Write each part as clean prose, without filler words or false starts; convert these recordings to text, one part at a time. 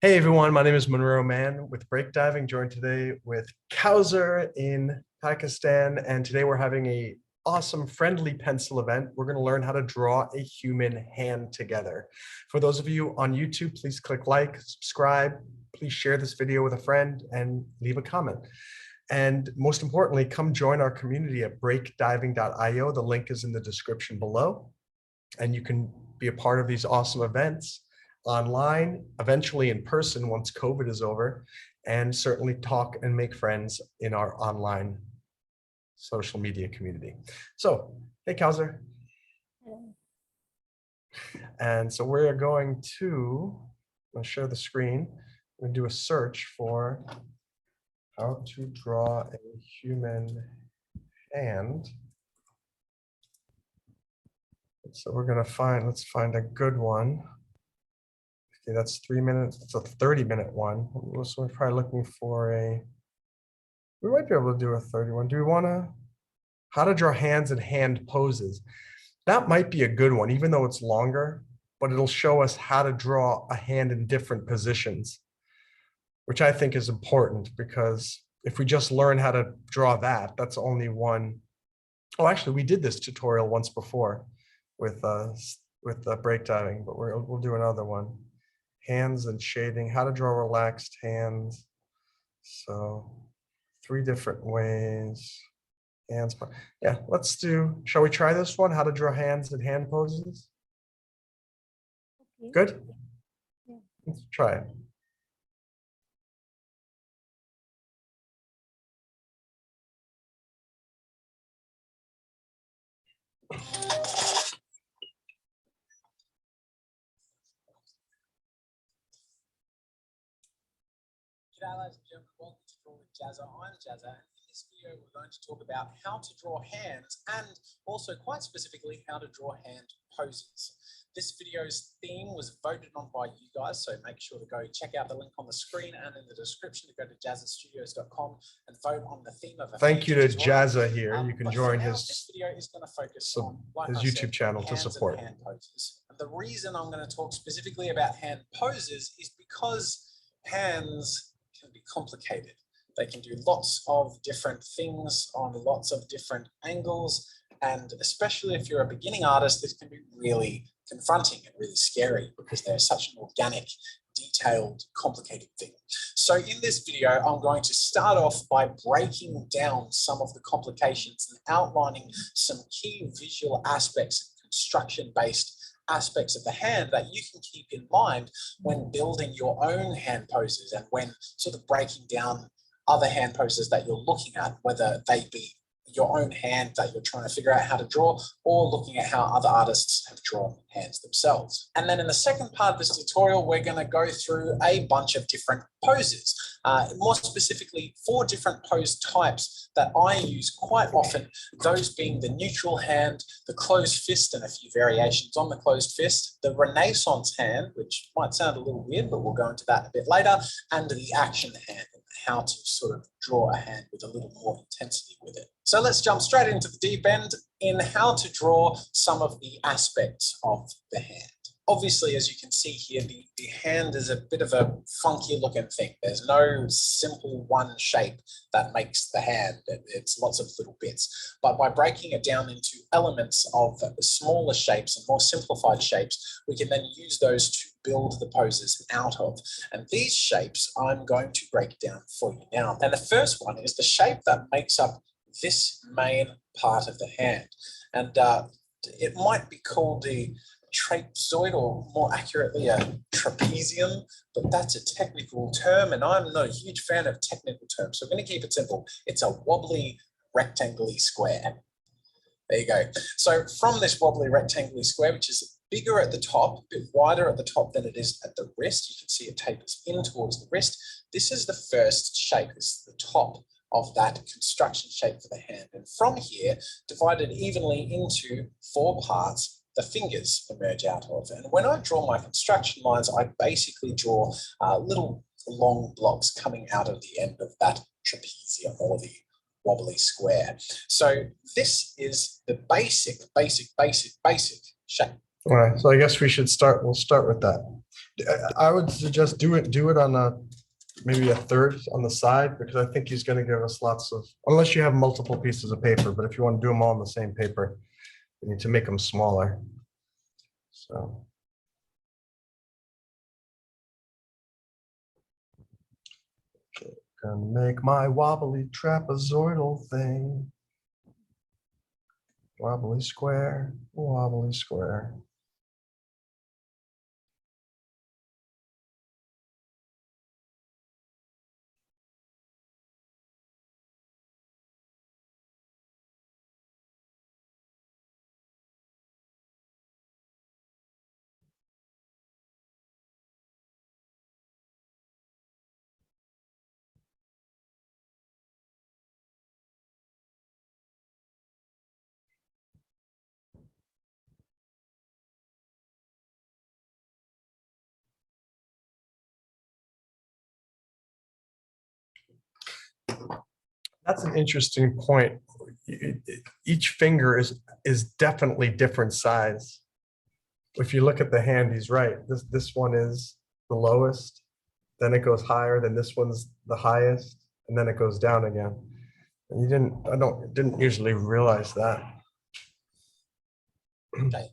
Hey everyone, my name is Monroe Mann with Break Diving, joined today with Kauser in Pakistan. And today we're having a awesome friendly pencil event. We're going to learn how to draw a human hand together. For those of you on YouTube, please click like, subscribe, please share this video with a friend and leave a comment. And most importantly, come join our community at breakdiving.io. The link is in the description below, and you can be a part of these awesome events online, eventually in person once COVID is over, and certainly talk and make friends in our online social media community. So, hey, Kauser. And so we're going to, I'm going to share the screen. We're going to do a search for how to draw a human hand. So we're going to let's find a good one. Okay, that's 3 minutes. It's a 30-minute one. So we're probably looking for we might be able to do a 31. Do we want how to draw hands and hand poses? That might be a good one, even though it's longer, but it'll show us how to draw a hand in different positions, which I think is important, because if we just learn how to draw that, that's only one. Oh, actually, we did this tutorial once before with break diving, but we'll do another one. Hands and shading, how to draw relaxed hands. So 3 different ways. Hands, yeah, shall we try this one? How to draw hands and hand poses? Okay. Good? Yeah. Let's try it. G'day ladies and gentlemen, welcome to Draw with Jazza. I'm Jazza, and in this video we're going to talk about how to draw hands and also quite specifically how to draw hand poses. This video's theme was voted on by you guys, so make sure to go check out the link on the screen and in the description to go to jazzastudios.com and vote on the theme of a Thank you to Jazza here. You can join this video is going to focus on, like his YouTube channel to support hand poses. And the reason I'm going to talk specifically about hand poses is because hands can be complicated. They can do lots of different things on lots of different angles, and especially if you're a beginning artist, this can be really confronting and really scary because they're such an organic, detailed, complicated thing. So in this video, I'm going to start off by breaking down some of the complications and outlining some key visual aspects and construction-based aspects of the hand that you can keep in mind when building your own hand poses and when sort of breaking down other hand poses that you're looking at, whether they be your own hand that you're trying to figure out how to draw, or looking at how other artists have drawn hands themselves. And then in the second part of this tutorial, we're going to go through a bunch of different poses, more specifically 4 different pose types that I use quite often, those being the neutral hand, the closed fist, and a few variations on the closed fist, the Renaissance hand, which might sound a little weird, but we'll go into that a bit later, and the action hand, how to sort of draw a hand with a little more intensity with it. So let's jump straight into the deep end in how to draw some of the aspects of the hand. Obviously, as you can see here, the hand is a bit of a funky looking thing. There's no simple one shape that makes the hand. It's lots of little bits. But by breaking it down into elements of smaller shapes and more simplified shapes, we can then use those to build the poses out of. And these shapes I'm going to break down for you now. And the first one is the shape that makes up this main part of the hand. And it might be called the trapezoid, or more accurately a trapezium, but that's a technical term and I'm not a huge fan of technical terms, so I'm going to keep it simple. It's a wobbly rectangular square. There you go. So from this wobbly rectangular square, which is bigger at the top, a bit wider at the top than it is at the wrist, you can see it tapers in towards the wrist. This is the first shape. This is the top of that construction shape for the hand. And from here, divided evenly into 4 parts, the fingers emerge out of. And when I draw my construction lines, I basically draw little long blocks coming out of the end of that trapezium, or the wobbly square. So this is the basic shape. All right, so I guess we'll start with that. I would suggest do it on maybe a third on the side, because I think he's gonna give us lots of, unless you have multiple pieces of paper, but if you want to do them all on the same paper, you need to make them smaller. So. Gonna make my wobbly trapezoidal thing. Wobbly square, wobbly square. That's an interesting point. Each finger is definitely different size. If you look at the hand, he's right. This one is the lowest, then it goes higher, then this one's the highest, and then it goes down again. And you didn't usually realize that. Okay.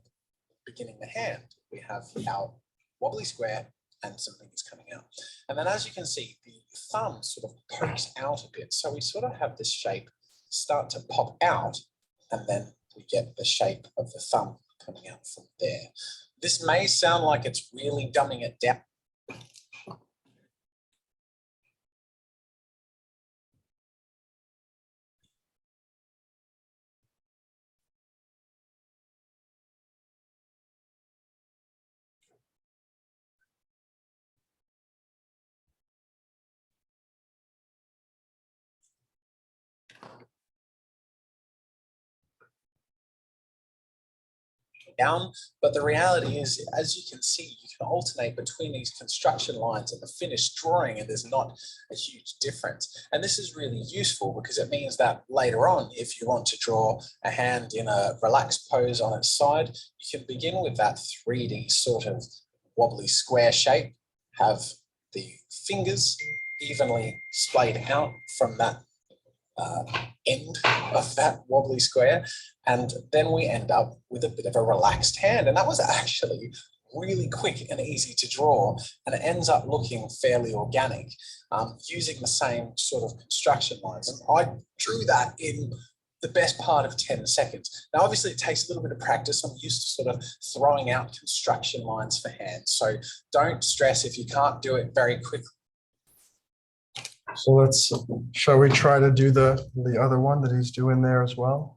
Beginning the hand, we have our wobbly square and some fingers coming out. And then as you can see, the thumb sort of pokes out a bit. So we sort of have this shape start to pop out, and then we get the shape of the thumb coming out from there. This may sound like it's really dumbing it down. Down, but the reality is, as you can see, you can alternate between these construction lines and the finished drawing, and there's not a huge difference. And this is really useful because it means that later on, if you want to draw a hand in a relaxed pose on its side, you can begin with that 3D sort of wobbly square shape, have the fingers evenly splayed out from that end of that wobbly square, and then we end up with a bit of a relaxed hand. And that was actually really quick and easy to draw, and it ends up looking fairly organic using the same sort of construction lines. And I drew that in the best part of 10 seconds. Now, obviously, it takes a little bit of practice. I'm used to sort of throwing out construction lines for hands, so don't stress if you can't do it very quickly. So shall we try to do the other one that he's doing there as well?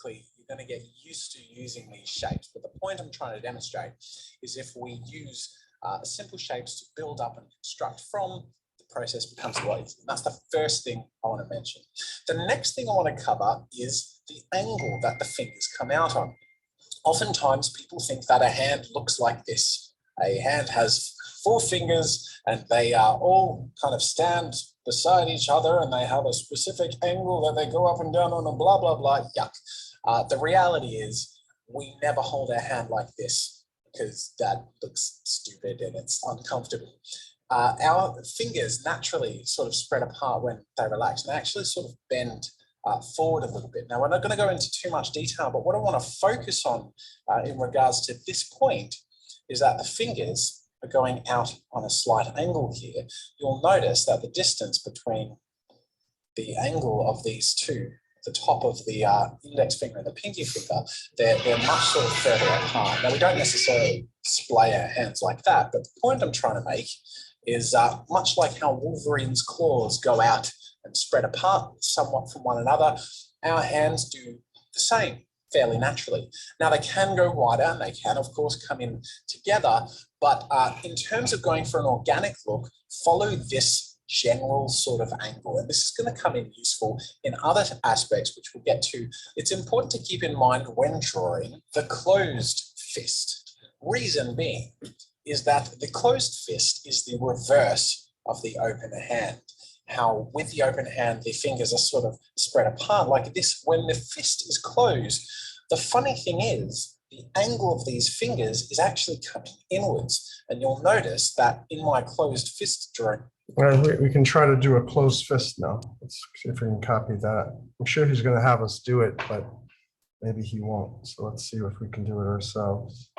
You're going to get used to using these shapes. But the point I'm trying to demonstrate is if we use simple shapes to build up and construct from, the process becomes a lot easier. And that's the first thing I want to mention. The next thing I want to cover is the angle that the fingers come out on. Oftentimes people think that a hand looks like this. A hand has 4 fingers and they are all kind of stand beside each other and they have a specific angle that they go up and down on and blah, blah, blah, yuck. The reality is we never hold our hand like this because that looks stupid and it's uncomfortable. our fingers naturally sort of spread apart when they relax, and they actually sort of bend forward a little bit. Now, we're not going to go into too much detail, but what I want to focus on in regards to this point is that the fingers are going out on a slight angle here. You'll notice that the distance between the angle of these two, the top of the index finger and the pinky finger, they're much sort of further apart. Now, we don't necessarily splay our hands like that, but the point I'm trying to make is much like how Wolverine's claws go out and spread apart somewhat from one another, our hands do the same fairly naturally. Now, they can go wider and they can, of course, come in together, but in terms of going for an organic look, follow this general sort of angle. And this is going to come in useful in other aspects, which we'll get to. It's important to keep in mind when drawing the closed fist. Reason being is that the closed fist is the reverse of the open hand. How with the open hand, the fingers are sort of spread apart like this. When the fist is closed, the funny thing is the angle of these fingers is actually coming inwards. And you'll notice that in my closed fist drawing, we can try to do a closed fist now. Let's see if we can copy that. I'm sure he's going to have us do it, but maybe he won't. So let's see if we can do it ourselves.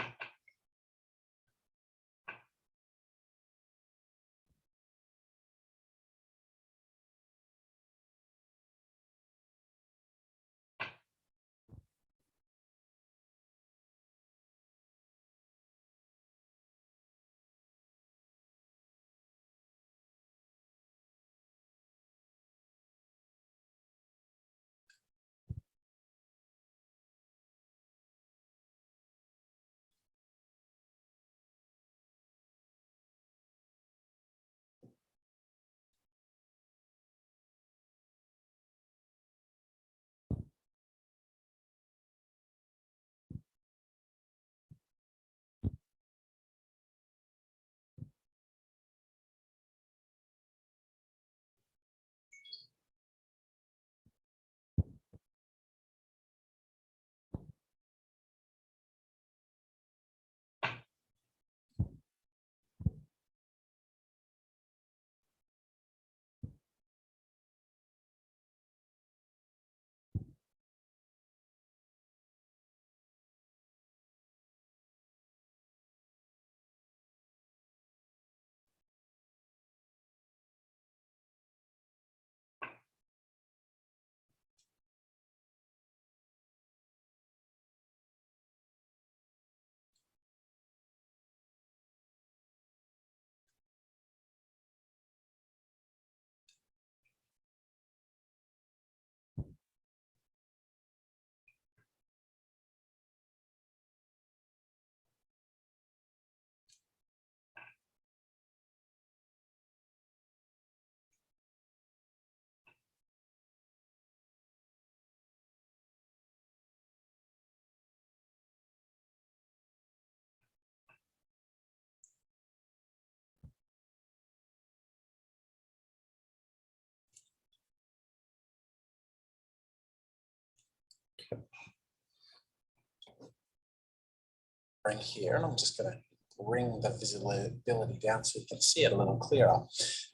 in here, and I'm just going to bring the visibility down so you can see it a little clearer.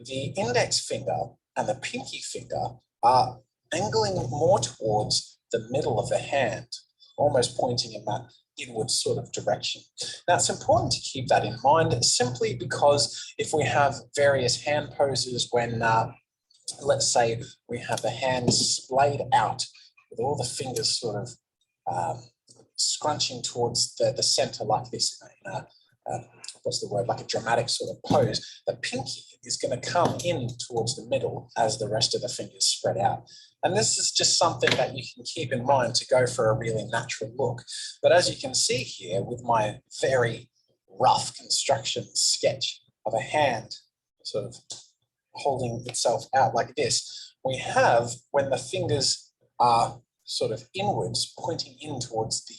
The index finger and the pinky finger are angling more towards the middle of the hand, almost pointing in that inward sort of direction. Now, it's important to keep that in mind simply because if we have various hand poses when, let's say, we have the hand splayed out with all the fingers sort of scrunching towards the center like this in a what's the word, like a dramatic sort of pose, the pinky is going to come in towards the middle as the rest of the fingers spread out. And this is just something that you can keep in mind to go for a really natural look. But as you can see here with my very rough construction sketch of a hand sort of holding itself out like this, we have when the fingers are sort of inwards, pointing in towards the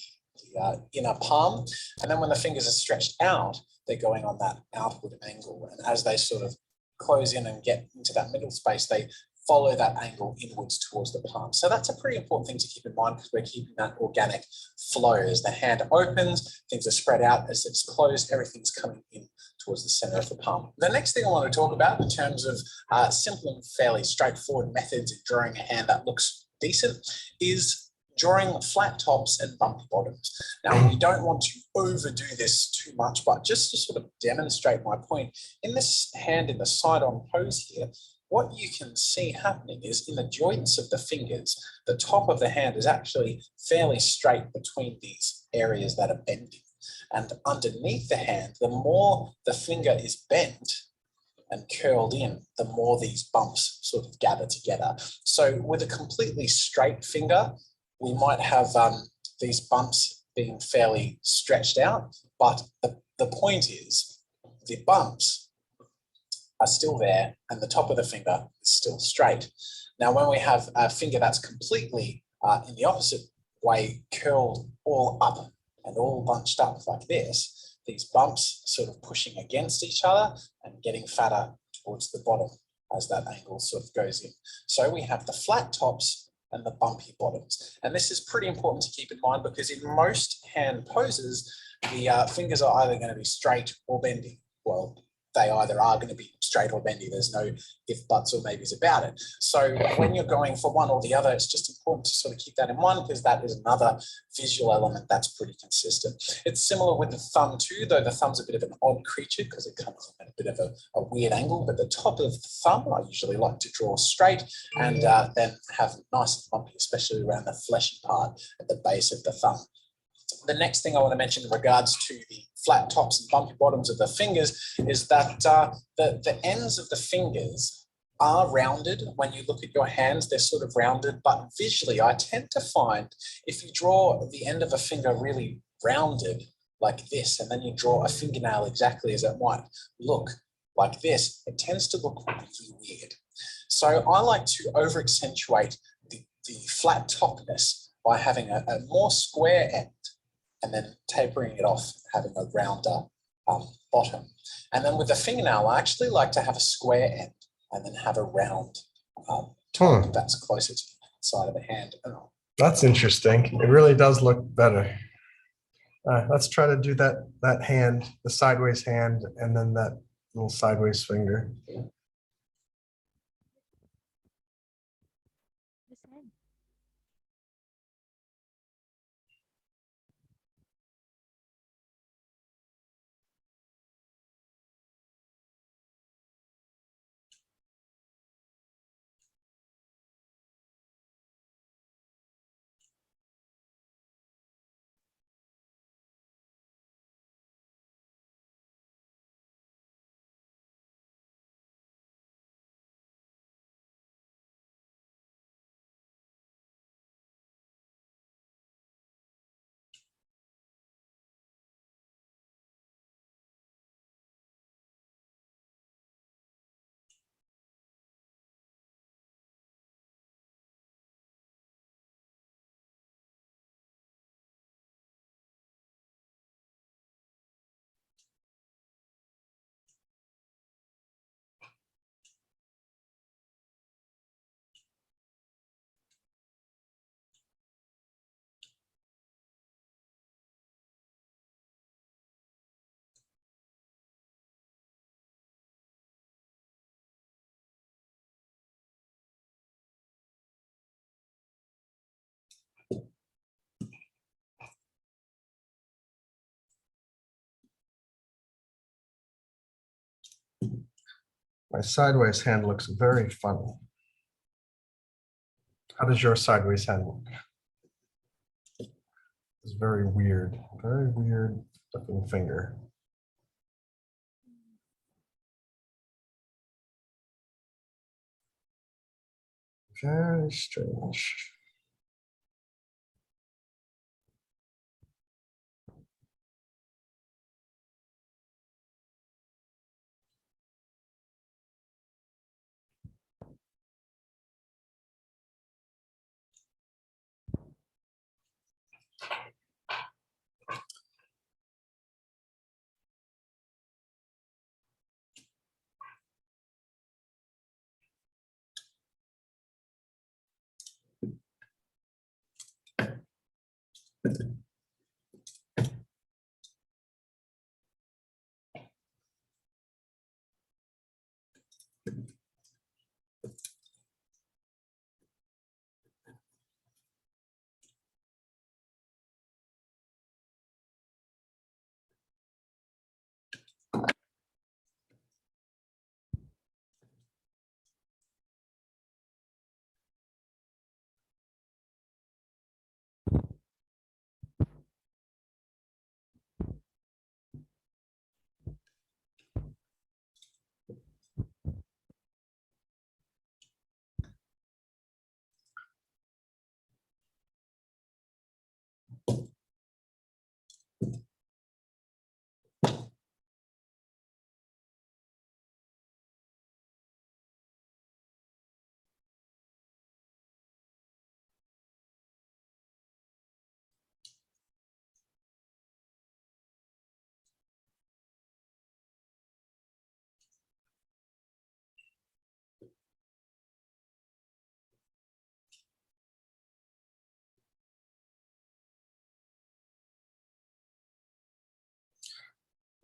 inner palm. And then when the fingers are stretched out, they're going on that outward angle. And as they sort of close in and get into that middle space, they follow that angle inwards towards the palm. So that's a pretty important thing to keep in mind because we're keeping that organic flow. As the hand opens, things are spread out. As it's closed, everything's coming in towards the center of the palm. The next thing I want to talk about in terms of simple and fairly straightforward methods of drawing a hand that looks decent is drawing flat tops and bumpy bottoms. Now, you don't want to overdo this too much, but just to sort of demonstrate my point, in this hand in the side-on pose here, what you can see happening is in the joints of the fingers, the top of the hand is actually fairly straight between these areas that are bending. And underneath the hand, the more the finger is bent and curled in, the more these bumps sort of gather together. So with a completely straight finger, we might have these bumps being fairly stretched out, but the point is the bumps are still there and the top of the finger is still straight. Now, when we have a finger that's completely in the opposite way, curled all up and all bunched up like this, these bumps sort of pushing against each other and getting fatter towards the bottom as that angle sort of goes in. So we have the flat tops and the bumpy bottoms. And this is pretty important to keep in mind because in most hand poses, the fingers are either going to be straight or bendy. Well, they either are going to be straight or bendy. There's no if, buts, or maybes about it. So when you're going for one or the other, it's just important to sort of keep that in mind because that is another visual element that's pretty consistent. It's similar with the thumb too, though the thumb's a bit of an odd creature because it comes at a bit of a weird angle, but the top of the thumb, I usually like to draw straight and then have nice and bumpy, especially around the fleshy part at the base of the thumb. The next thing I want to mention in regards to the flat tops and bumpy bottoms of the fingers is that the ends of the fingers are rounded. When you look at your hands, they're sort of rounded, but visually I tend to find if you draw the end of a finger really rounded like this, and then you draw a fingernail exactly as it might look like this, it tends to look really weird. So I like to over accentuate the flat topness by having a more square end and then tapering it off, having a rounder bottom. And then with the fingernail, I actually like to have a square end and then have a round top that's closer to the side of the hand. That's interesting. It really does look better. Let's try to do that hand, the sideways hand, and then that little sideways finger. My sideways hand looks very funny. How does your sideways hand look? It's very weird looking finger. Very strange.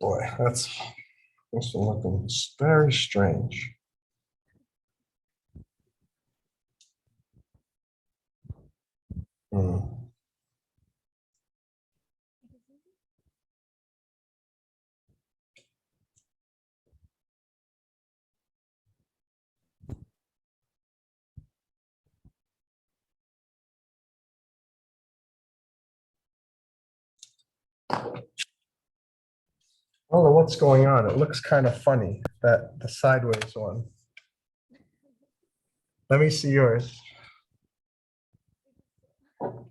Boy, that's looking very strange. Hmm. I don't know what's going on. It looks kind of funny, that the sideways one. Let me see yours. Oh,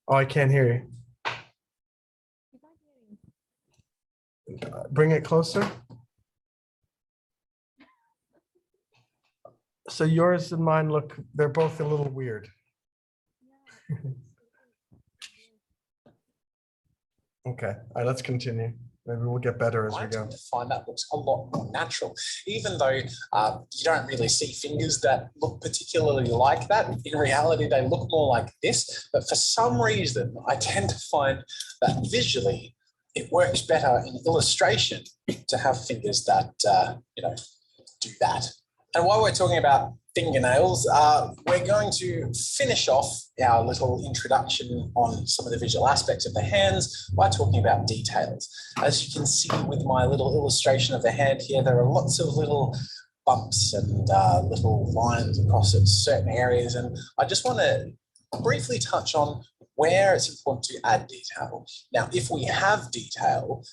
I can't hear you. Bring it closer. So yours and mine look, they're both a little weird. Okay, all right, let's continue. Maybe we'll get better as we I go. tend to find that looks a lot more natural, even though you don't really see fingers that look particularly like that. In reality, they look more like this, but for some reason, I tend to find that visually it works better in illustration to have fingers that, do that. And while we're talking about fingernails, we're going to finish off our little introduction on some of the visual aspects of the hands by talking about details. As you can see with my little illustration of the hand here, there are lots of little bumps and little lines across certain areas. And I just want to briefly touch on where it's important to add detail. Now, if we have detail,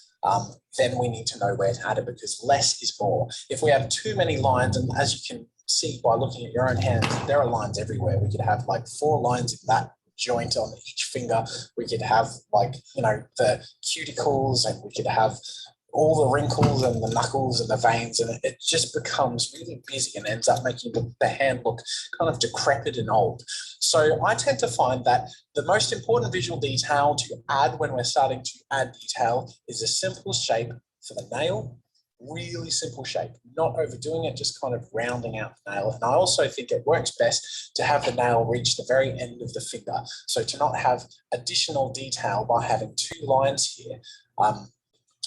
then we need to know where to add it, because less is more. If we have too many lines, and as you can see by looking at your own hands, there are lines everywhere. We could have like 4 lines in that joint on each finger. We could have the cuticles, and we could have all the wrinkles and the knuckles and the veins, and it just becomes really busy and ends up making the hand look kind of decrepit and old. So I tend to find that the most important visual detail to add when we're starting to add detail is a simple shape for the nail, really simple shape, not overdoing it, just kind of rounding out the nail. And I also think it works best to have the nail reach the very end of the finger. So to not have additional detail by having 2 lines here,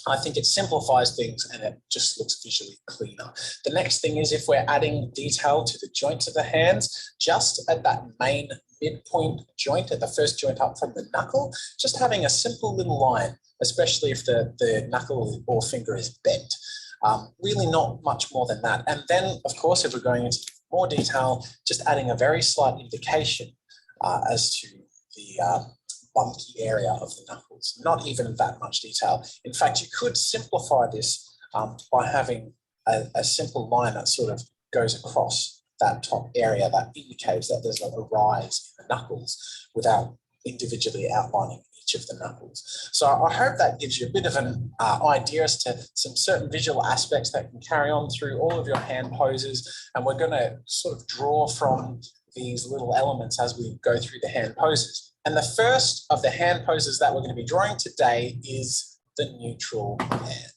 I think it simplifies things and it just looks visually cleaner. The next thing is, if we're adding detail to the joints of the hands, just at that main midpoint joint, at the first joint up from the knuckle, just having a simple little line, especially if the knuckle or finger is bent. Really not much more than that. And then, of course, if we're going into more detail, just adding a very slight indication as to the bumpy area of the knuckles, not even that much detail. In fact, you could simplify this by having a simple line that sort of goes across that top area that indicates that there's a rise in the knuckles without individually outlining each of the knuckles. So I hope that gives you a bit of an idea as to some certain visual aspects that can carry on through all of your hand poses. And we're going to sort of draw from these little elements as we go through the hand poses. And the first of the hand poses that we're going to be drawing today is the neutral hand.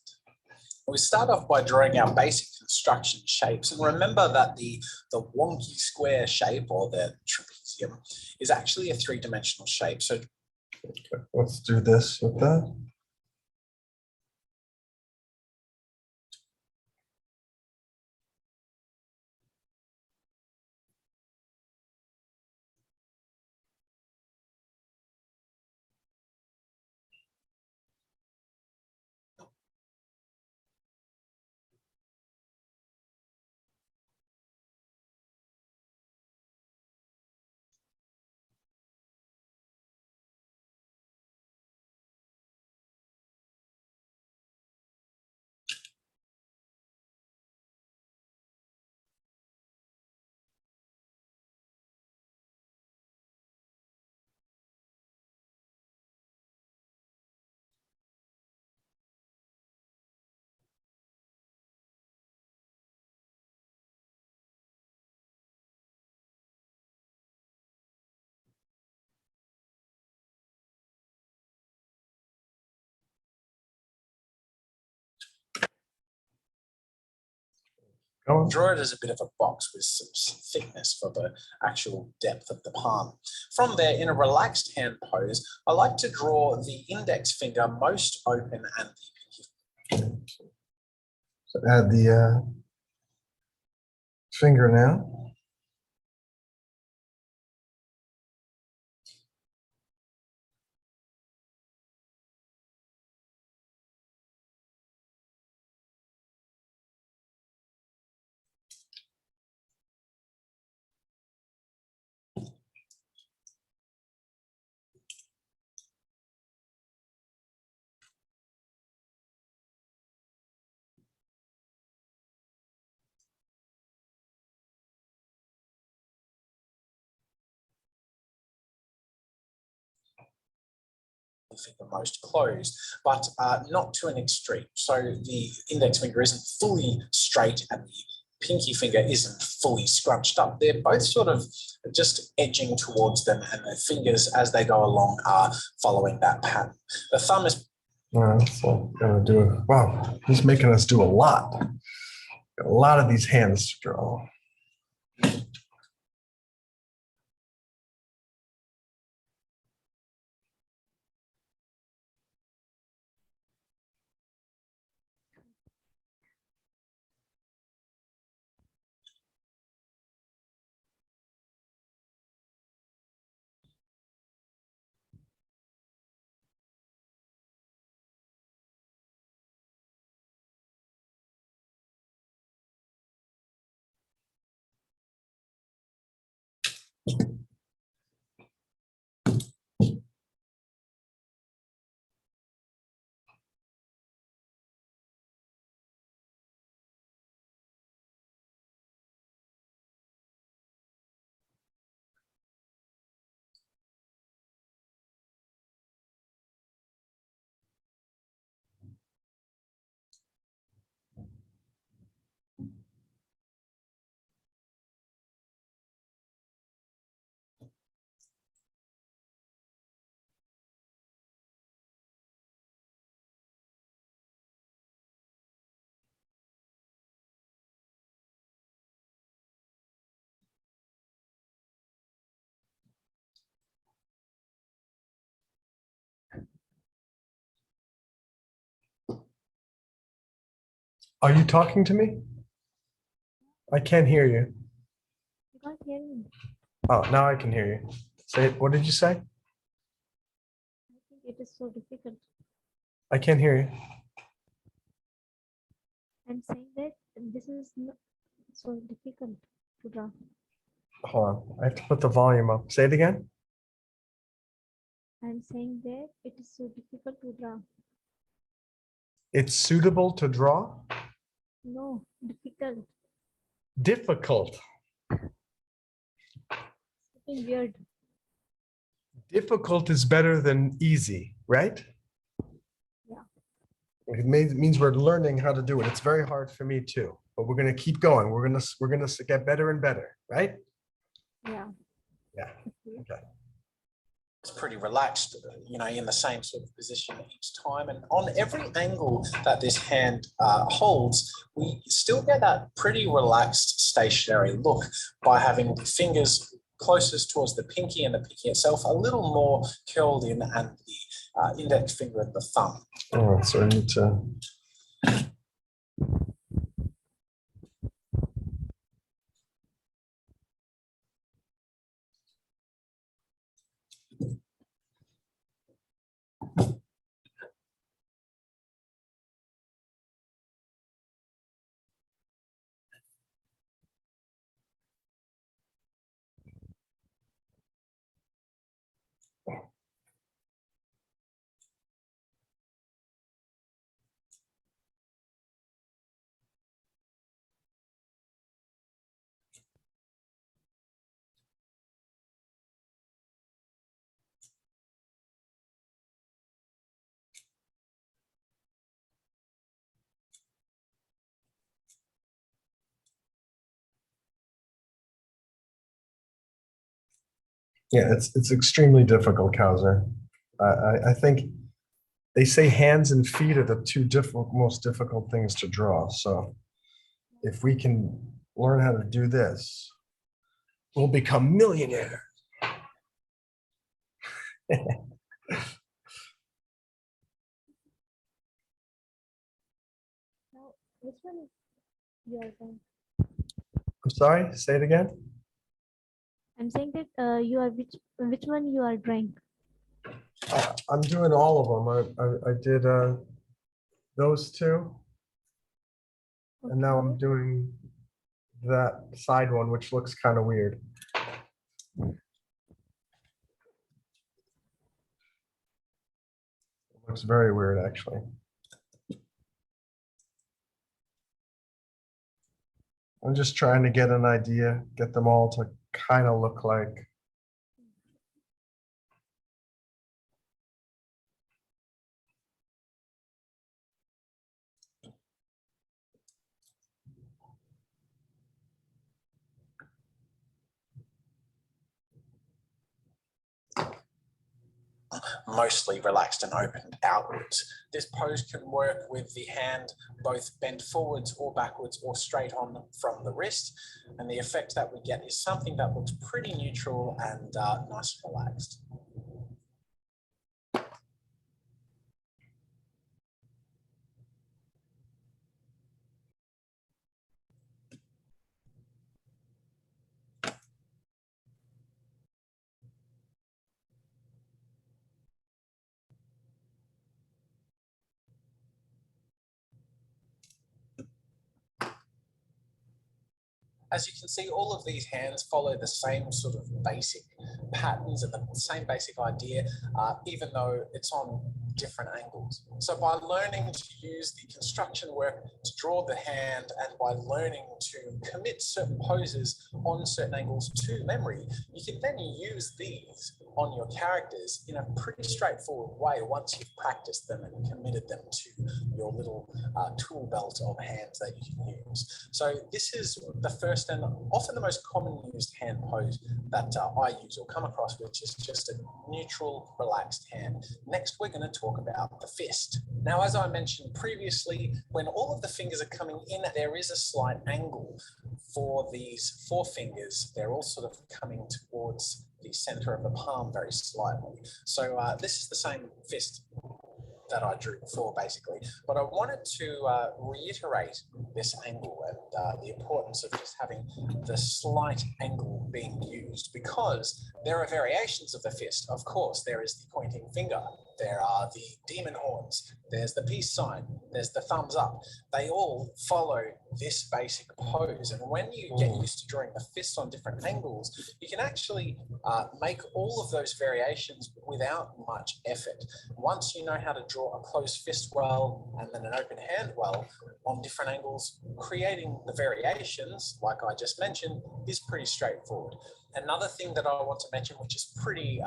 We start off by drawing our basic construction shapes. And remember that the wonky square shape, or the trapezius trapezium is actually a three-dimensional shape. So Okay, let's do this with that. Go on. draw it as a bit of a box with some thickness for the actual depth of the palm. From there, in a relaxed hand pose, I like to draw the index finger most open and the pinky. So add the finger now. Finger most closed, but not to an extreme. So the index finger isn't fully straight and the pinky finger isn't fully scrunched up. They're both sort of just edging towards them, and the fingers as they go along are following that pattern. The thumb is So gonna do it. Wow, he's making us do a lot. Got a lot of these hands to draw. Are you talking to me? I can't hear you. I can't hear you. Oh, now I can hear you. Say it. What did you say? I think it is so difficult. I can't hear you. I'm saying that this is not so difficult to draw. Hold on. I have to put the volume up. Say it again. I'm saying that it is so difficult to draw. It's suitable to draw. No, difficult. Difficult. Something weird. Difficult is better than easy, right? Yeah. It means we're learning how to do it. It's very hard for me too, but we're gonna keep going. We're gonna get better and better, right? Yeah. Yeah. Okay. pretty relaxed, in the same sort of position each time. And on every angle that this hand holds, we still get that pretty relaxed stationary look by having the fingers closest towards the pinky and the pinky itself, a little more curled in, and the index finger and the thumb. All right, so I need to. Yeah, it's extremely difficult, Kauser. I think they say hands and feet are the two most difficult things to draw. So if we can learn how to do this, we'll become millionaires. Now, which one is your turn? I'm sorry, say it again. I'm saying that you are which one you are drawing? I'm doing all of them. I did those two, and now I'm Okay. doing that side one, which looks kind of weird. It looks very weird, actually. I'm just trying to get an idea, get them all to kind of look like. Mostly relaxed and opened outwards. This pose can work with the hand both bent forwards or backwards or straight on from the wrist, and the effect that we get is something that looks pretty neutral and nice and relaxed. As you can see, all of these hands follow the same sort of basic patterns and the same basic idea, even though it's on different angles. So by learning to use the construction work to draw the hand, and by learning to commit certain poses on certain angles to memory, you can then use these on your characters in a pretty straightforward way once you've practiced them and committed them to your little tool belt of hands that you can use. So this is the first and often the most commonly used hand pose that I use or come across, which is just a neutral, relaxed hand. Next, we're going to talk about the fist. Now, as I mentioned previously, when all of the fingers are coming in, there is a slight angle for these four fingers. They're all sort of coming towards the center of the palm very slightly. So this is the same fist that I drew before, basically. But I wanted to reiterate this angle and the importance of just having the slight angle being used, because there are variations of the fist. Of course, there is the pointing finger, there are the demon horns, there's the peace sign, there's the thumbs up. They all follow this basic pose. And when you get used to drawing the fist on different angles, you can actually make all of those variations without much effort. Once you know how to draw a closed fist well and then an open hand well on different angles, creating the variations, like I just mentioned, is pretty straightforward. Another thing that I want to mention, which is pretty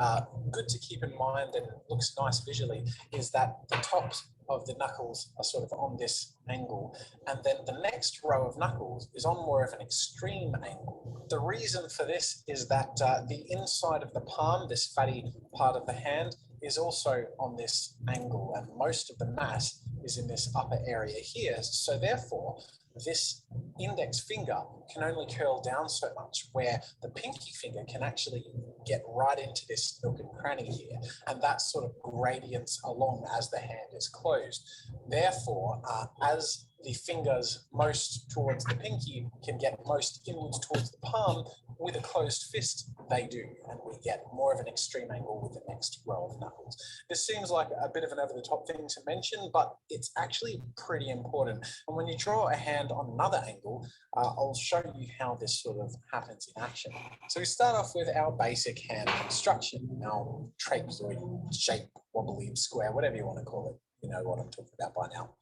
good to keep in mind and looks nice visually, is that the tops of the knuckles are sort of on this angle, and then the next row of knuckles is on more of an extreme angle. The reason for this is that the inside of the palm, this fatty part of the hand, is also on this angle, and most of the mass is in this upper area here. So therefore, this index finger can only curl down so much, where the pinky finger can actually get right into this nook and cranny here, and that sort of gradients along as the hand is closed. Therefore, as the fingers most towards the pinky can get most inwards towards the palm, with a closed fist, they do, and we get more of an extreme angle with the next row of knuckles. This seems like a bit of an over-the-top thing to mention, but it's actually pretty important. And when you draw a hand on another angle, I'll show you how this sort of happens in action. So we start off with our basic hand construction, our trapezoid shape, wobbly, square, whatever you want to call it. You know what I'm talking about by now.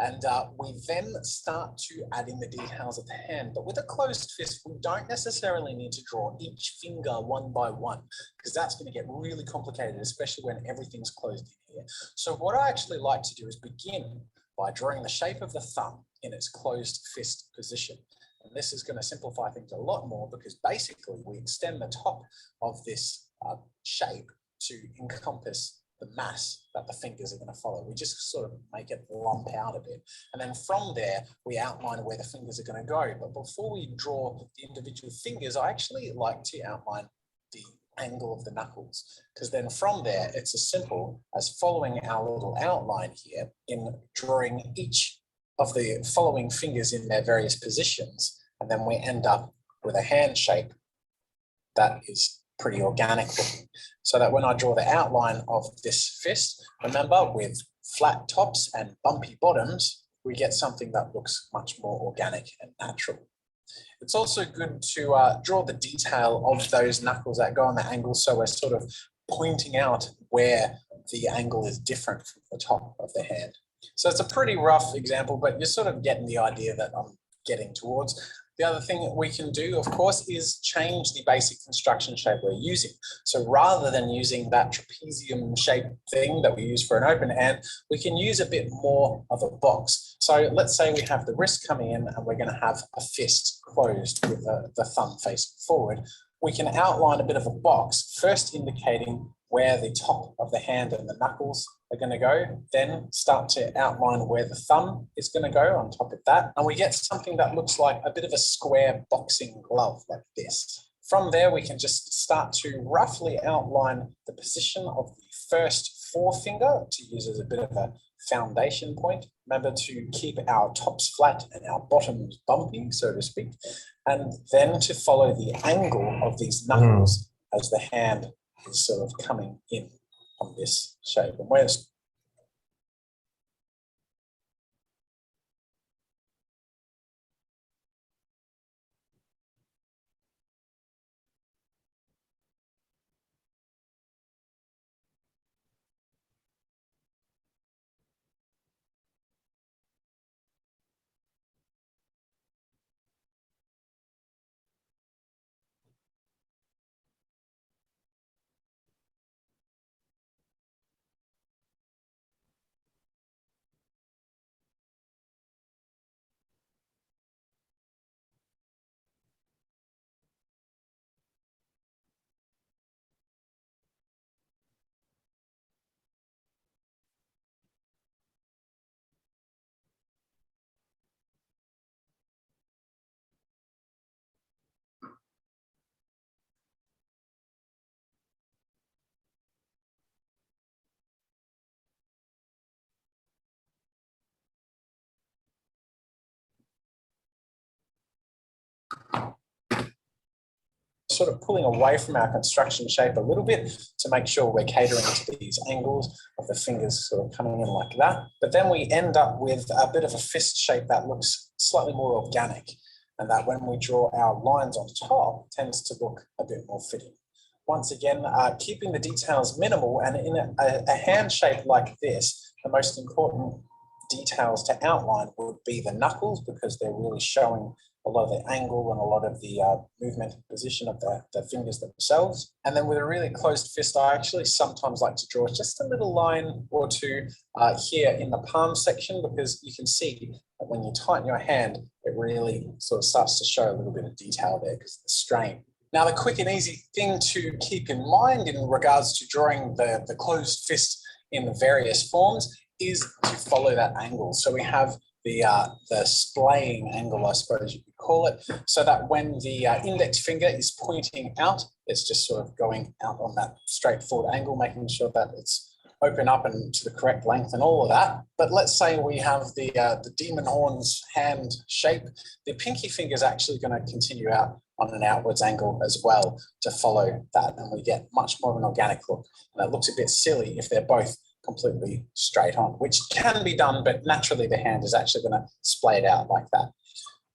And we then start to add in the details of the hand. But with a closed fist, we don't necessarily need to draw each finger one by one, because that's going to get really complicated, especially when everything's closed in here. So what I actually like to do is begin by drawing the shape of the thumb in its closed fist position. And this is going to simplify things a lot more, because basically we extend the top of this shape to encompass the mass that the fingers are going to follow. We just sort of make it lump out a bit. And then from there, we outline where the fingers are going to go. But before we draw the individual fingers, I actually like to outline the angle of the knuckles, because then from there, it's as simple as following our little outline here in drawing each of the following fingers in their various positions. And then we end up with a hand shape that is pretty organic looking. So that when I draw the outline of this fist, remember, with flat tops and bumpy bottoms, we get something that looks much more organic and natural. It's also good to draw the detail of those knuckles that go on the angle, so we're sort of pointing out where the angle is different from the top of the hand. So it's a pretty rough example, but you're sort of getting the idea that I'm getting towards. The other thing that we can do, of course, is change the basic construction shape we're using. So rather than using that trapezium shape thing that we use for an open hand, we can use a bit more of a box. So let's say we have the wrist coming in and we're going to have a fist closed with the thumb facing forward. We can outline a bit of a box, first indicating where the top of the hand and the knuckles are going to go, then start to outline where the thumb is going to go on top of that. And we get something that looks like a bit of a square boxing glove like this. From there, we can just start to roughly outline the position of the first forefinger to use as a bit of a foundation point. Remember to keep our tops flat and our bottoms bumpy, so to speak. And then to follow the angle of these knuckles as the hand is sort of coming in on this shape. And where's sort of pulling away from our construction shape a little bit to make sure we're catering to these angles of the fingers sort of coming in like that. But then we end up with a bit of a fist shape that looks slightly more organic, and that when we draw our lines on top tends to look a bit more fitting. Once again, keeping the details minimal, and in a hand shape like this, the most important details to outline would be the knuckles, because they're really showing a lot of the angle and a lot of the movement and position of the fingers themselves. And then with a really closed fist, I actually sometimes like to draw just a little line or two here in the palm section, because you can see that when you tighten your hand, it really sort of starts to show a little bit of detail there because of the strain. Now, the quick and easy thing to keep in mind in regards to drawing the closed fist in the various forms is to follow that angle. So we have the splaying angle, I suppose you could call it, so that when the index finger is pointing out, it's just sort of going out on that straightforward angle, making sure that it's open up and to the correct length and all of that. But let's say we have the demon horns hand shape. The pinky finger is actually going to continue out on an outwards angle as well to follow that, and we get much more of an organic look. And it looks a bit silly if they're both completely straight on, which can be done, but naturally the hand is actually going to splay it out like that.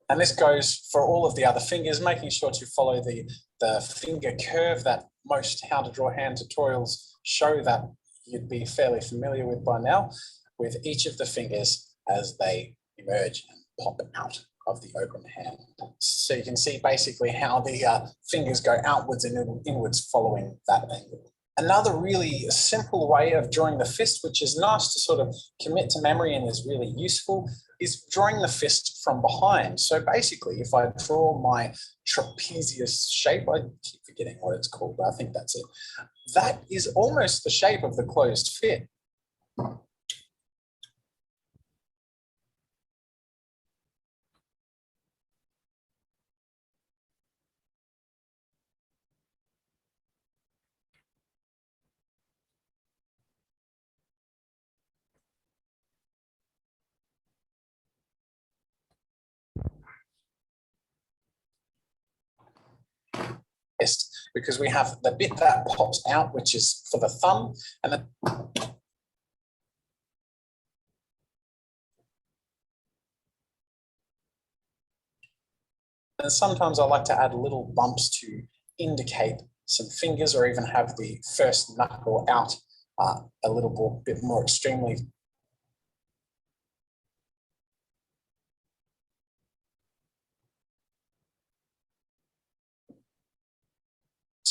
And this goes for all of the other fingers, making sure to follow the finger curve that most how to draw hand tutorials show that you'd be fairly familiar with by now, with each of the fingers as they emerge and pop out of the open hand. So you can see basically how the fingers go outwards and inwards following that angle. Another really simple way of drawing the fist, which is nice to sort of commit to memory and is really useful, is drawing the fist from behind. So basically, if I draw my trapezius shape, I keep forgetting what it's called, but I think that's it. That is almost the shape of the closed fist. Because we have the bit that pops out, which is for the thumb, and then and sometimes I like to add little bumps to indicate some fingers, or even have the first knuckle out a little bit more extremely.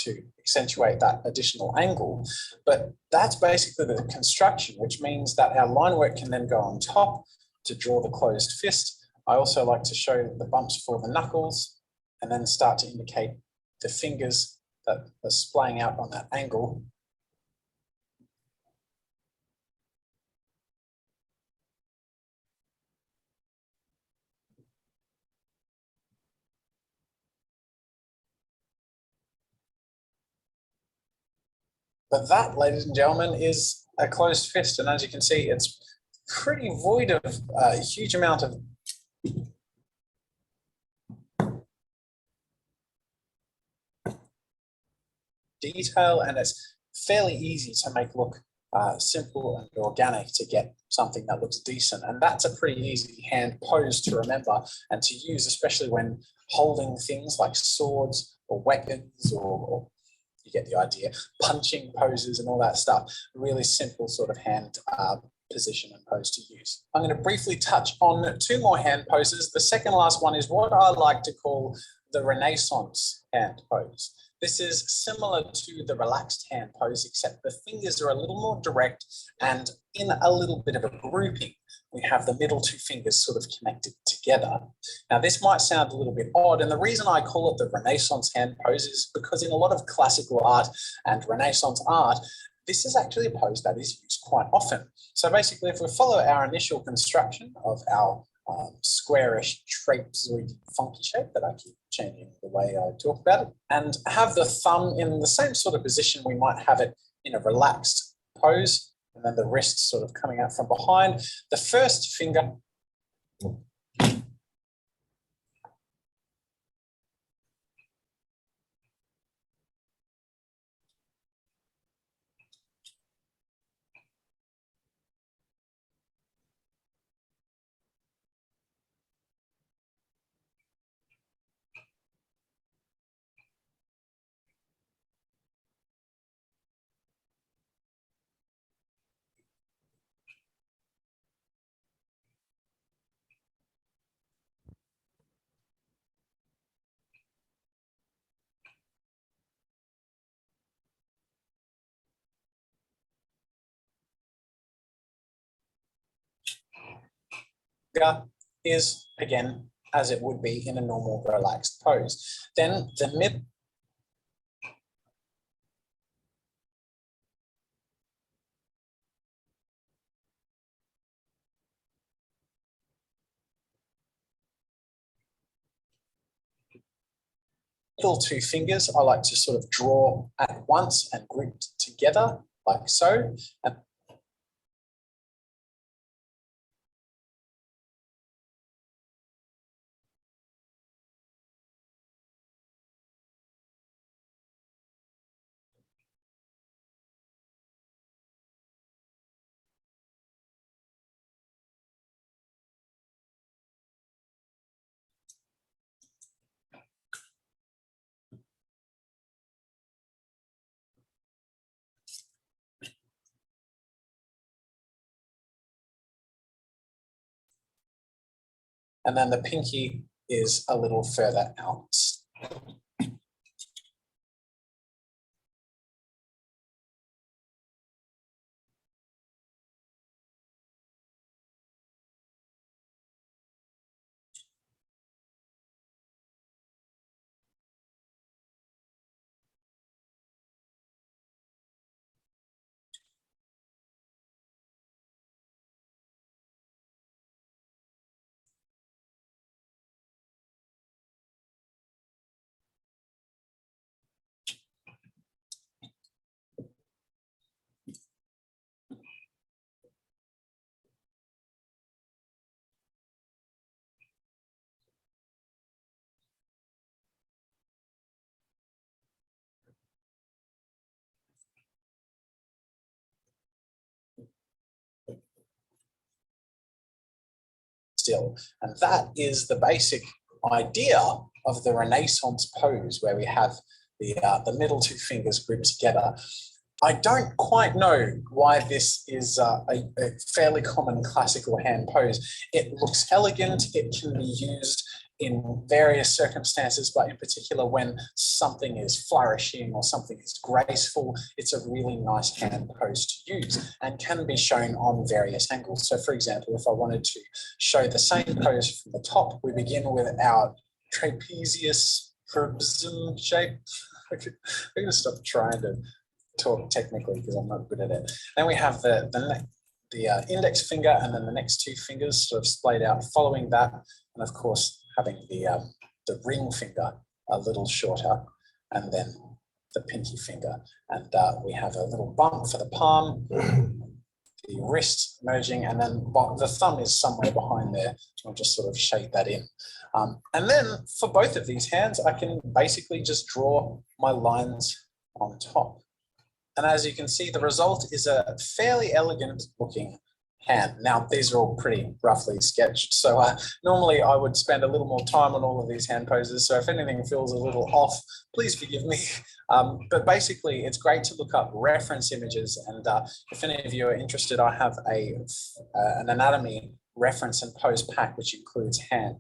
To accentuate that additional angle. But that's basically the construction, which means that our line work can then go on top to draw the closed fist. I also like to show the bumps for the knuckles and then start to indicate the fingers that are splaying out on that angle. But that, ladies and gentlemen, is a closed fist. And as you can see, it's pretty void of a huge amount of detail, and it's fairly easy to make look simple and organic to get something that looks decent. And that's a pretty easy hand pose to remember and to use, especially when holding things like swords or weapons, or you get the idea, punching poses and all that stuff. Really simple sort of hand position and pose to use. I'm going to briefly touch on two more hand poses. The second last one is what I like to call the Renaissance hand pose. This is similar to the relaxed hand pose, except the fingers are a little more direct and in a little bit of a grouping. We have the middle two fingers sort of connected together. Now, this might sound a little bit odd, and the reason I call it the Renaissance hand pose is because in a lot of classical art and Renaissance art, this is actually a pose that is used quite often. So basically, if we follow our initial construction of our squarish trapezoid funky shape that I keep changing the way I talk about it, and have the thumb in the same sort of position we might have it in a relaxed pose, and then the wrist sort of coming out from behind. The first finger is, again, as it would be in a normal relaxed pose. Then the mid middle two fingers I like to sort of draw at once and group together like so. And then the pinky is a little further out. Still, and that is the basic idea of the Renaissance pose, where we have the middle two fingers grouped together. I don't quite know why this is a fairly common classical hand pose. It looks elegant. It can be used in various circumstances, but in particular when something is flourishing or something is graceful, it's a really nice hand pose to use and can be shown on various angles. So for example, if I wanted to show the same pose from the top, we begin with our trapezius prism shape. I'm going to stop trying to talk technically because I'm not good at it. Then we have the index finger and then the next two fingers sort of splayed out following that, and of course having the ring finger a little shorter, and then the pinky finger, and we have a little bump for the palm, the wrist merging, and then the thumb is somewhere behind there. I'll just sort of shade that in. And then for both of these hands, I can basically just draw my lines on top. And as you can see, the result is a fairly elegant looking hand. Now, these are all pretty roughly sketched. So normally I would spend a little more time on all of these hand poses. So if anything feels a little off, please forgive me. But basically, it's great to look up reference images. And if any of you are interested, I have an anatomy reference and pose pack, which includes hand.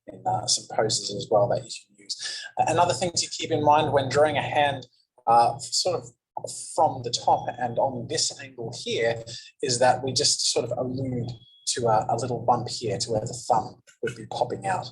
In some poses as well that you can use. Another thing to keep in mind when drawing a hand sort of from the top and on this angle here is that we just sort of allude to a little bump here to where the thumb would be popping out.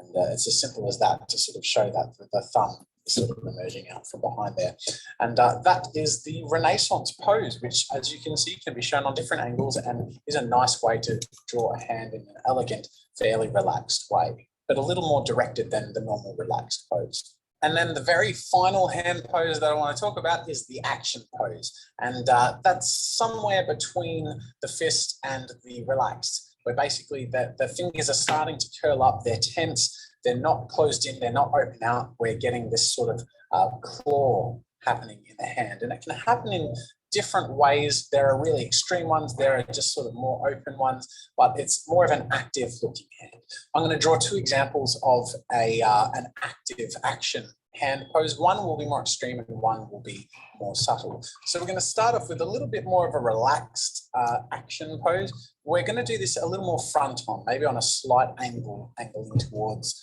And it's as simple as that to sort of show that the thumb is sort of emerging out from behind there. And that is the Renaissance pose, which, as you can see, can be shown on different angles and is a nice way to draw a hand in an elegant, fairly relaxed way, but a little more directed than the normal relaxed pose. And then the very final hand pose that I want to talk about is the action pose. And that's somewhere between the fist and the relaxed, where basically the fingers are starting to curl up, they're tense, they're not closed in, they're not open out. We're getting this sort of claw happening in the hand. And it can happen in different ways. There are really extreme ones, there are just sort of more open ones, but it's more of an active looking hand. I'm going to draw two examples of an active action hand pose. One will be more extreme and one will be more subtle. So we're going to start off with a little bit more of a relaxed action pose. We're going to do this a little more front on, maybe on a slight angle, angling towards,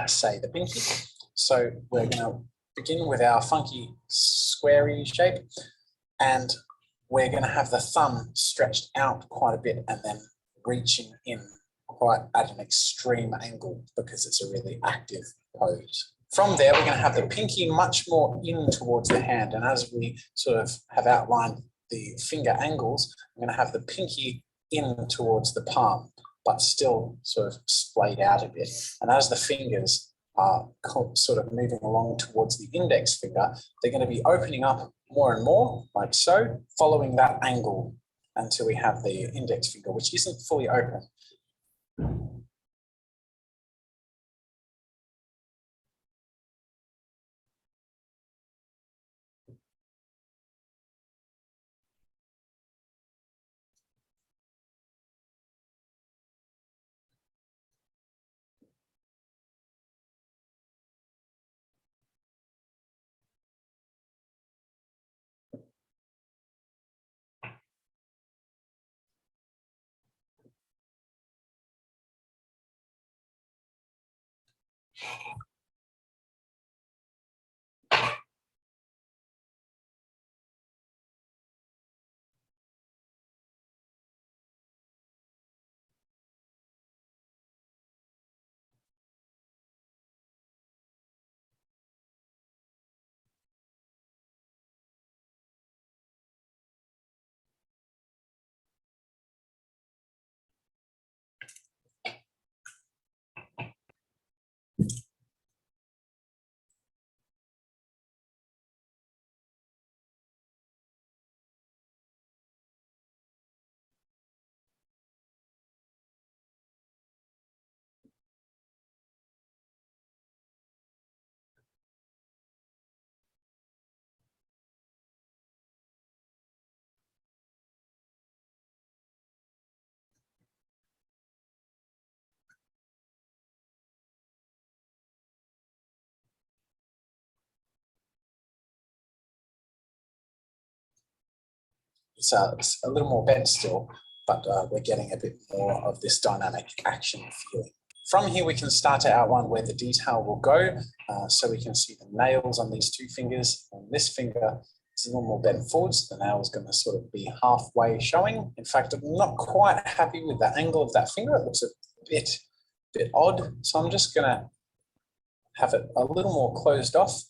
say, the pinky. So we're going to begin with our funky squarey shape, and we're going to have the thumb stretched out quite a bit and then reaching in quite at an extreme angle because it's a really active pose. From there, we're going to have the pinky much more in towards the hand. And as we sort of have outlined the finger angles, I'm going to have the pinky in towards the palm, but still sort of splayed out a bit. And as the fingers are sort of moving along towards the index finger, they're going to be opening up more and more, like so, following that angle until we have the index finger, which isn't fully open. It's a little more bent still, but we're getting a bit more of this dynamic action feeling. From here, we can start to outline where the detail will go. So we can see the nails on these two fingers. And this finger is a little more bent forwards. The nail is going to sort of be halfway showing. In fact, I'm not quite happy with the angle of that finger. It looks a bit odd. So I'm just going to have it a little more closed off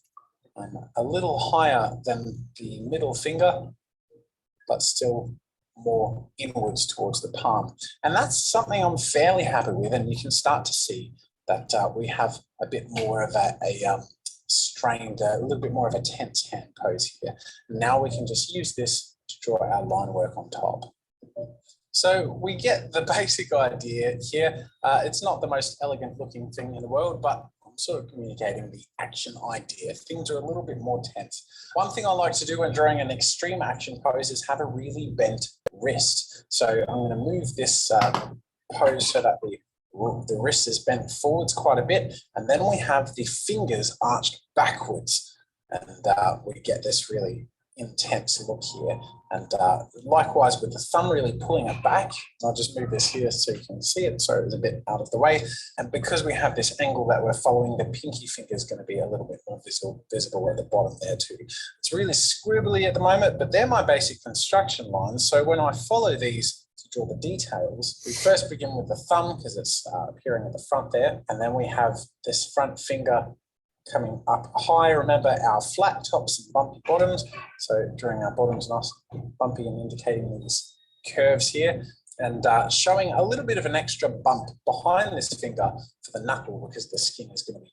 and a little higher than the middle finger, but still more inwards towards the palm. And that's something I'm fairly happy with. And you can start to see that we have a bit more of a strained, a little bit more of a tense hand pose here. Now we can just use this to draw our line work on top. So we get the basic idea here. It's not the most elegant looking thing in the world, but I'm sort of communicating the action idea. Things are a little bit more tense. One thing I like to do when drawing an extreme action pose is have a really bent wrist. So I'm going to move this pose so that the wrist is bent forwards quite a bit. And then we have the fingers arched backwards. And we get this really intense look here. And likewise with the thumb really pulling it back. I'll just move this here so you can see it. So it's a bit out of the way. And because we have this angle that we're following, the pinky finger is going to be a little bit more visible at the bottom there too. It's really scribbly at the moment, but they're my basic construction lines. So when I follow these to draw the details, we first begin with the thumb because it's appearing at the front there. And then we have this front finger coming up high. Remember our flat tops and bumpy bottoms. So drawing our bottoms nice and bumpy and indicating these curves here. And showing a little bit of an extra bump behind this finger for the knuckle because the skin is going to be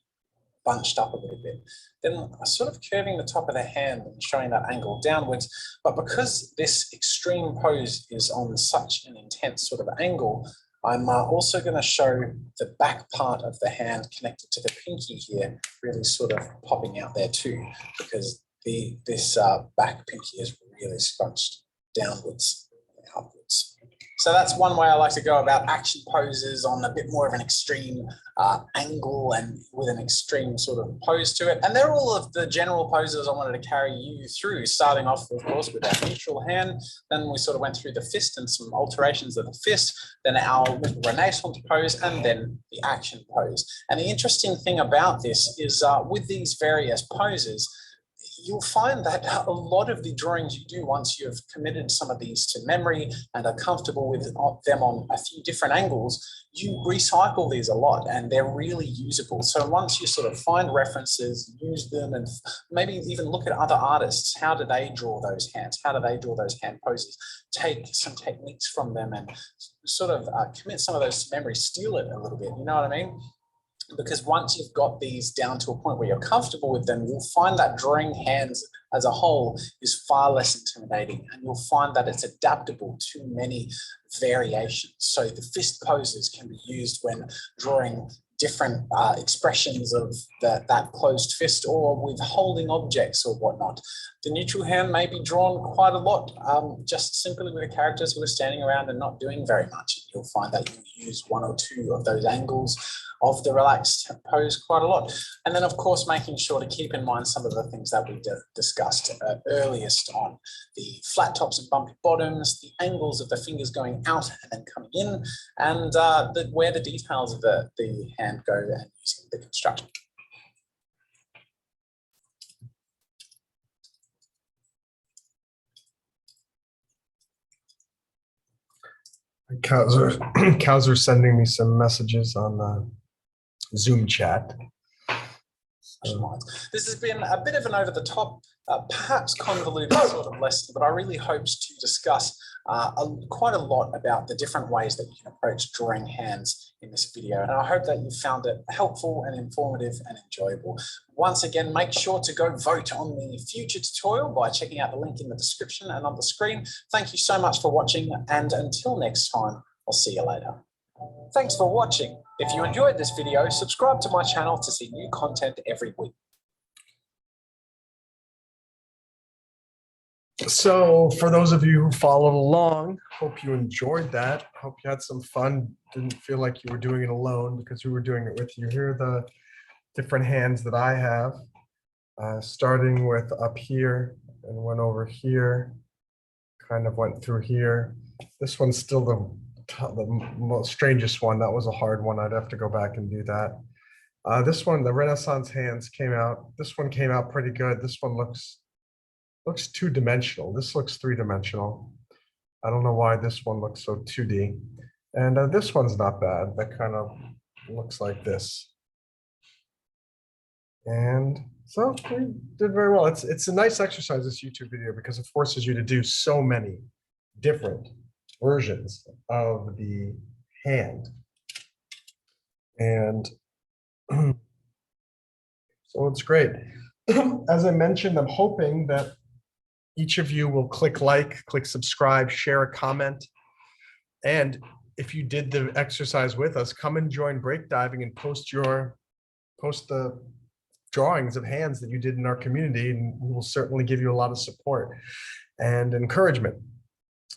bunched up a little bit. Then sort of curving the top of the hand and showing that angle downwards. But because this extreme pose is on such an intense sort of angle, I'm also going to show the back part of the hand connected to the pinky here, really sort of popping out there too, because this back pinky is really scrunched downwards and upwards. So that's one way I like to go about action poses on a bit more of an extreme angle and with an extreme sort of pose to it. And they're all of the general poses I wanted to carry you through, starting off, of course, with our neutral hand. Then we sort of went through the fist and some alterations of the fist, then our little Renaissance pose, and then the action pose. And the interesting thing about this is with these various poses, you'll find that a lot of the drawings you do, once you've committed some of these to memory and are comfortable with them on a few different angles, you recycle these a lot and they're really usable. So once you sort of find references, use them, and maybe even look at other artists, how do they draw those hands? How do they draw those hand poses? Take some techniques from them and sort of commit some of those to memory, steal it a little bit, you know what I mean? Because once you've got these down to a point where you're comfortable with them, you'll find that drawing hands as a whole is far less intimidating, and you'll find that it's adaptable to many variations. So the fist poses can be used when drawing different expressions of that closed fist, or with holding objects or whatnot. The neutral hand may be drawn quite a lot, just simply with the characters who are standing around and not doing very much. You'll find that you use one or two of those angles of the relaxed pose quite a lot. And then, of course, making sure to keep in mind some of the things that we discussed earliest on: the flat tops and bumpy bottoms, the angles of the fingers going out and then coming in, and where the details of the hand go and using the construction. Cows are sending me some messages on the Zoom chat. This has been a bit of an over-the-top, perhaps convoluted sort of lesson, but I really hoped to discuss quite a lot about the different ways that you can approach drawing hands in this video. And I hope that you found it helpful and informative and enjoyable. Once again, make sure to go vote on the future tutorial by checking out the link in the description and on the screen. Thank you so much for watching, and until next time, I'll see you later. Thanks for watching. If you enjoyed this video, subscribe to my channel to see new content every week. So for those of you who followed along, hope you enjoyed that. Hope you had some fun. Didn't feel like you were doing it alone, because we were doing it with you. Here are the different hands that I have, starting with up here and went over here, kind of went through here. This one's still the most strangest one. That was a hard one. I'd have to go back and do that. This one, the Renaissance hands came out. This one came out pretty good. This one looks two-dimensional. This looks three-dimensional. I don't know why this one looks so 2D. And this one's not bad. That kind of looks like this. And so we did very well. It's a nice exercise, this YouTube video, because it forces you to do so many different versions of the hand. And so it's great. As I mentioned, I'm hoping that each of you will click like, click subscribe, share a comment. And if you did the exercise with us, come and join Break Diving and post the drawings of hands that you did in our community, and we will certainly give you a lot of support and encouragement.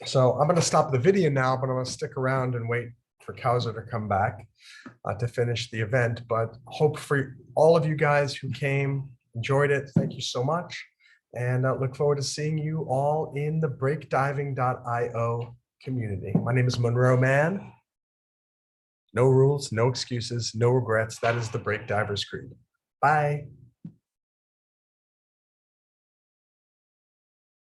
So I'm going to stop the video now, but I'm going to stick around and wait for Kauser to come back to finish the event. But hope for all of you guys who came, enjoyed it. Thank you so much. And I look forward to seeing you all in the breakdiving.io community. My name is Monroe Mann. No rules, no excuses, no regrets. That is the Break Divers Creed. Bye.